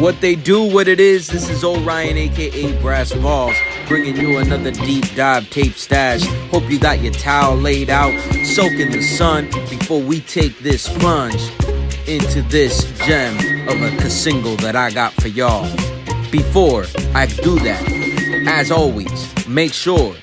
What they do, what it is, this is Orion, aka Brass Balls, bringing you another deep dive tape stash. Hope you got your towel laid out, soak in the sun before we take this plunge into this gem of a single that I got for y'all. Before I do that, as always, make sure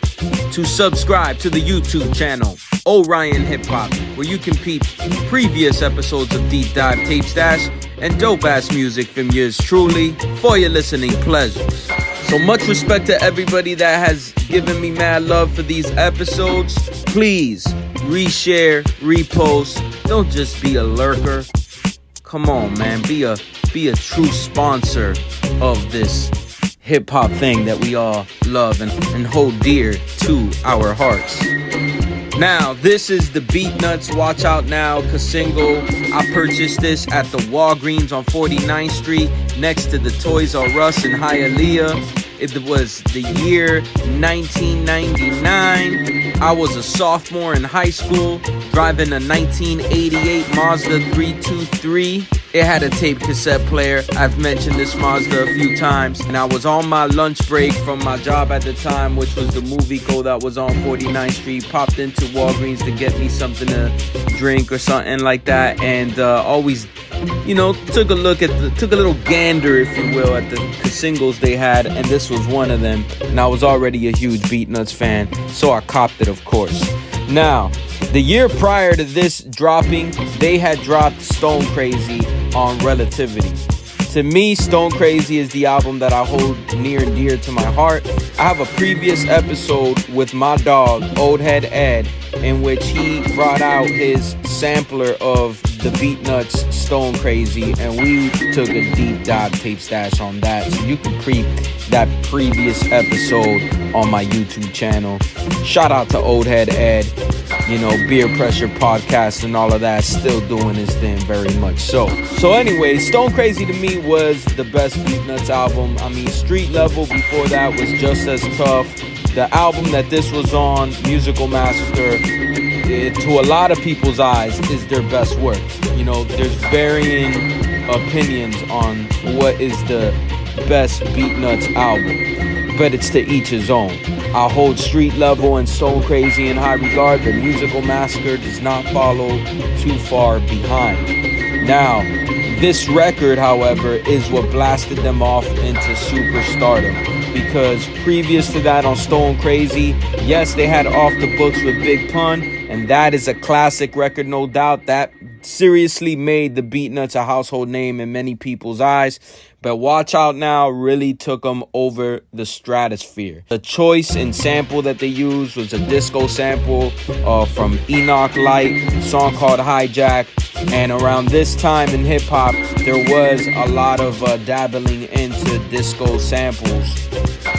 to subscribe to the YouTube channel Orion Hip Hop, where you can peep previous episodes of Deep Dive Tape Stash and dope ass music from yours truly for your listening pleasures. So much respect to everybody that has given me mad love for these episodes. Please reshare, repost. Don't just be a lurker. Come on, man, be a true sponsor of this hip hop thing that we all love and hold dear to our hearts. Now, this is the Beatnuts Watch Out Now single. I purchased this at the Walgreens on 49th Street next to the Toys R Us in Hialeah. It was the year 1999. I was a sophomore in high school, driving a 1988 Mazda 323. It had a tape cassette player. I've mentioned this Mazda a few times. And I was on my lunch break from my job at the time, which was the movie co that was on 49th Street. Popped into Walgreens to get me something to drink or something like that. And always, took a little gander, if you will, at the singles they had. And this was one of them. And I was already a huge Beatnuts fan, so I copped it, of course. Now, the year prior to this dropping, they had dropped Stone Crazy on Relativity. To me, Stone Crazy is the album that I hold near and dear to my heart. I have a previous episode with my dog, Old Head Ed, in which he brought out his sampler of the Beatnuts Stone Crazy, and we took a deep dive tape stash on that. So you can creep that previous episode on my YouTube channel. Shout out to Old Head Ed. Beer Pressure Podcast and all of that, still doing his thing very much so. So anyway, Stone Crazy to me was the best Beatnuts album. I mean, Street Level before that was just as tough. The album that this was on, Musical Massacre, to a lot of people's eyes, is their best work. There's varying opinions on what is the best Beatnuts album, but it's to each his own. I hold Street Level and Stone Crazy in high regard. The Musical Massacre does not follow too far behind. Now, this record, however, is what blasted them off into superstardom, because previous to that on Stone Crazy, yes, they had Off the Books with Big Pun, and that is a classic record, no doubt. That seriously made the Beatnuts a household name in many people's eyes. But Watch Out Now really took them over the stratosphere. The choice and sample that they used was a disco sample from Enoch Light, a song called Hijack. And around this time in hip-hop, there was a lot of dabbling into disco samples.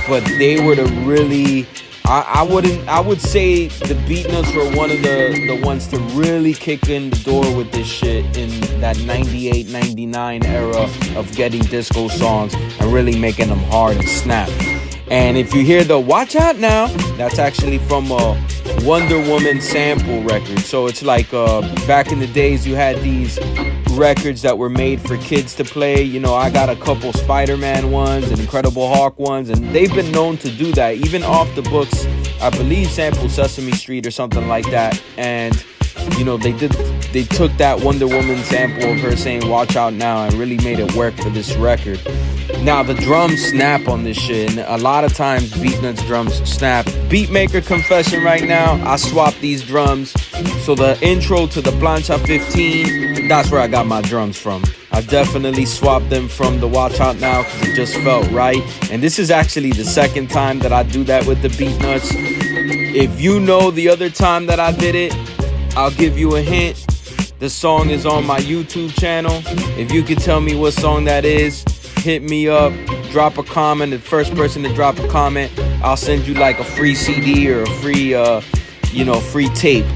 But they were the really... I would say the Beatnuts were one of the ones to really kick in the door with this shit in that 98, 99 era of getting disco songs and really making them hard and snap. And if you hear the Watch Out Now, that's actually from a Wonder Woman sample record. So it's like back in the days you had these records that were made for kids to play. I got a couple Spider-Man ones and Incredible Hulk ones, and they've been known to do that. Even Off the Books, I believe, sampled Sesame Street or something like that. And they took that Wonder Woman sample of her saying Watch Out Now and really made it work for this record. Now, the drums snap on this shit, and a lot of times Beatnuts drums snap. Beatmaker confession right now, I swapped these drums. So the intro to the Plancha 15, that's where I got my drums from. I definitely swapped them from the Watch Out Now because it just felt right. And this is actually the second time that I do that with the Beatnuts. If you know the other time that I did it, I'll give you a hint. The song is on my YouTube channel. If you could tell me what song that is, hit me up, drop a comment. The first person to drop a comment, I'll send you like a free CD or a free free tape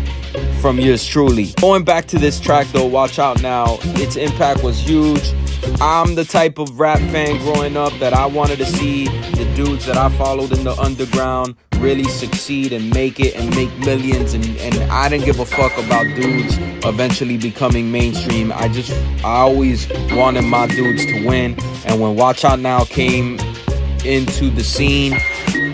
from yours truly. Going back to this track though, Watch Out Now, its impact was huge. I'm the type of rap fan growing up that I wanted to see the dudes that I followed in the underground really succeed and make it and make millions, and I didn't give a fuck about dudes eventually becoming mainstream. I always wanted my dudes to win. And when Watch Out Now came into the scene,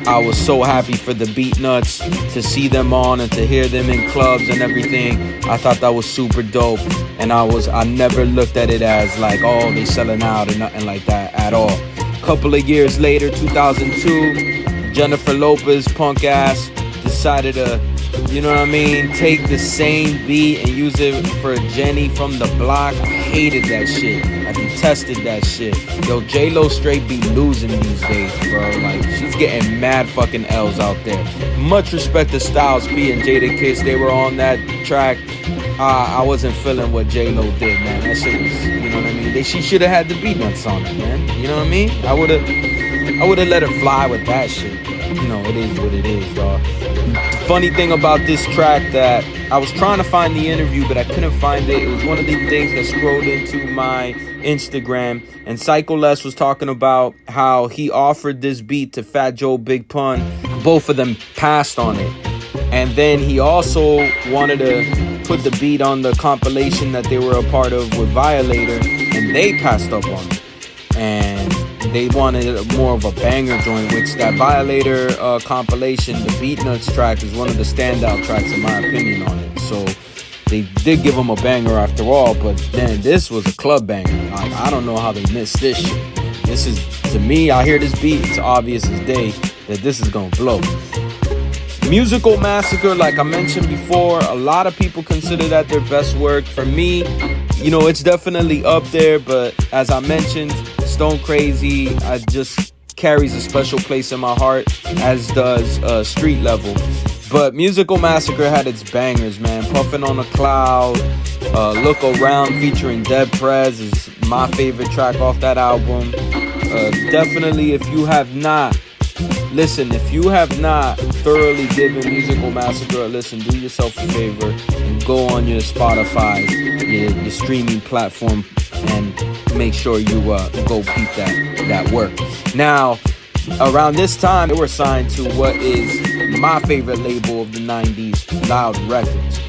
I was so happy for the Beatnuts to see them on and to hear them in clubs and everything. I thought that was super dope, and I never looked at it as like, oh, they selling out or nothing like that at all. A couple of years later, 2002, Jennifer Lopez punk ass decided to, you know what I mean, take the same beat and use it for Jenny from the Block. I hated that shit. I detested that shit. Yo, J-Lo straight be losing these days, bro. Like, she's getting mad fucking L's out there. Much respect to Styles P and Jada Kiss. They were on that track. I wasn't feeling what J-Lo did, man. That shit was, you know what I mean? She should have had the Beatnuts on it, man. You know what I mean? I would've let her fly with that shit. You know, it is what it is, dog. The funny thing about this track, that I was trying to find the interview, but I couldn't find it. It was one of the things that scrolled into my Instagram, and Psycho Les was talking about how he offered this beat to Fat Joe, Big Pun. Both of them passed on it. And then he also wanted to put the beat on the compilation that they were a part of with Violator, and they passed up on it. And they wanted more of a banger joint, which that Violator compilation, the Beatnuts track, is one of the standout tracks in my opinion on it. So they did give him a banger after all, but then this was a club banger. Like, I don't know how they missed this shit. This is, to me, I hear this beat, it's obvious as day that this is gonna blow. Musical Massacre, like I mentioned before, a lot of people consider that their best work. For me, you know, it's definitely up there, but as I mentioned, Stone Crazy just carries a special place in my heart, as does Street Level. But Musical Massacre had its bangers, man. Puffin' on a Cloud, Look Around featuring Dead Prez is my favorite track off that album. Definitely, if you have not thoroughly given Musical Massacre a listen, do yourself a favor and go on your Spotify, your streaming platform, and make sure you go peep that work. Now, around this time, they were signed to what is my favorite label of the 90s, Loud Records.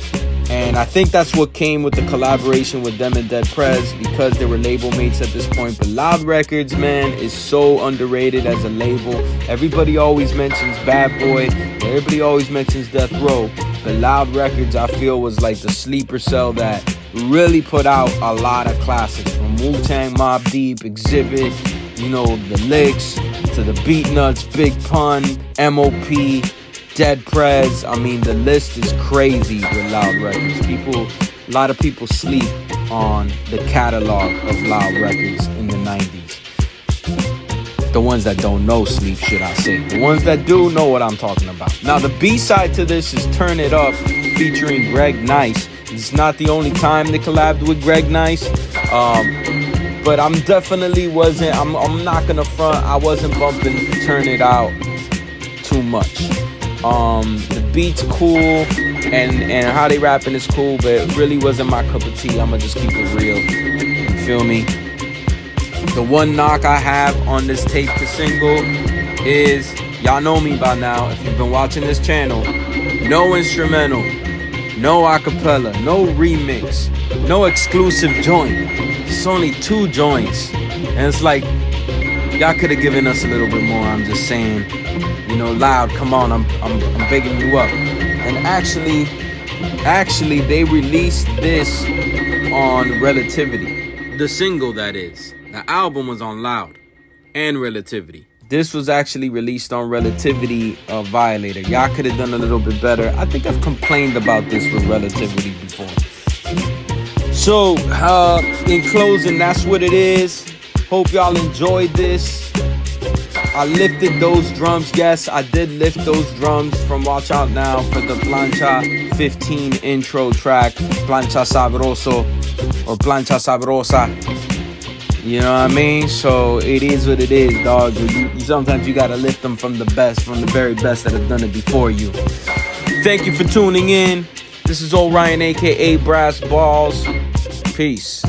And I think that's what came with the collaboration with them and Dead Prez, because they were label mates at this point. But Loud Records, man, is so underrated as a label. Everybody always mentions Bad Boy. Everybody always mentions Death Row. But Loud Records, I feel, was like the sleeper cell that really put out a lot of classics. From Wu-Tang, Mobb Deep, Exhibit, you know, the Licks, to the Beatnuts, Big Pun, M.O.P., Dead Prez. I mean, the list is crazy with Loud Records. A lot of people sleep on the catalog of Loud Records in the 90s. The ones that don't know sleep, should I say. The ones that do know what I'm talking about. Now, the B-side to this is Turn It Up, featuring Greg Nice. It's not the only time they collabed with Greg Nice. But I'm not gonna front, I wasn't bumping Turn It Out too much. The beat's cool, and how they rapping is cool, but it really wasn't my cup of tea. I'ma just keep it real. You feel me? The one knock I have on this tape to single is, y'all know me by now if you've been watching this channel, no instrumental, no acapella, no remix, no exclusive joint. It's only 2 joints, and it's like, y'all could have given us a little bit more. I'm just saying, you know, Loud, come on, I'm begging you up. And actually, they released this on Relativity, the single, that is. The album was on Loud and Relativity. This was actually released on Relativity Violator. Y'all could have done a little bit better. I think I've complained about this with Relativity before. So, in closing, that's what it is. Hope y'all enjoyed this. I lifted those drums. Yes, I did lift those drums from Watch Out Now for the Plancha 15 intro track. Plancha Sabroso, or Plancha Sabrosa. You know what I mean? So it is what it is, dog. Sometimes you gotta lift them from the very best that have done it before you. Thank you for tuning in. This is Orion, aka Brass Balls. Peace.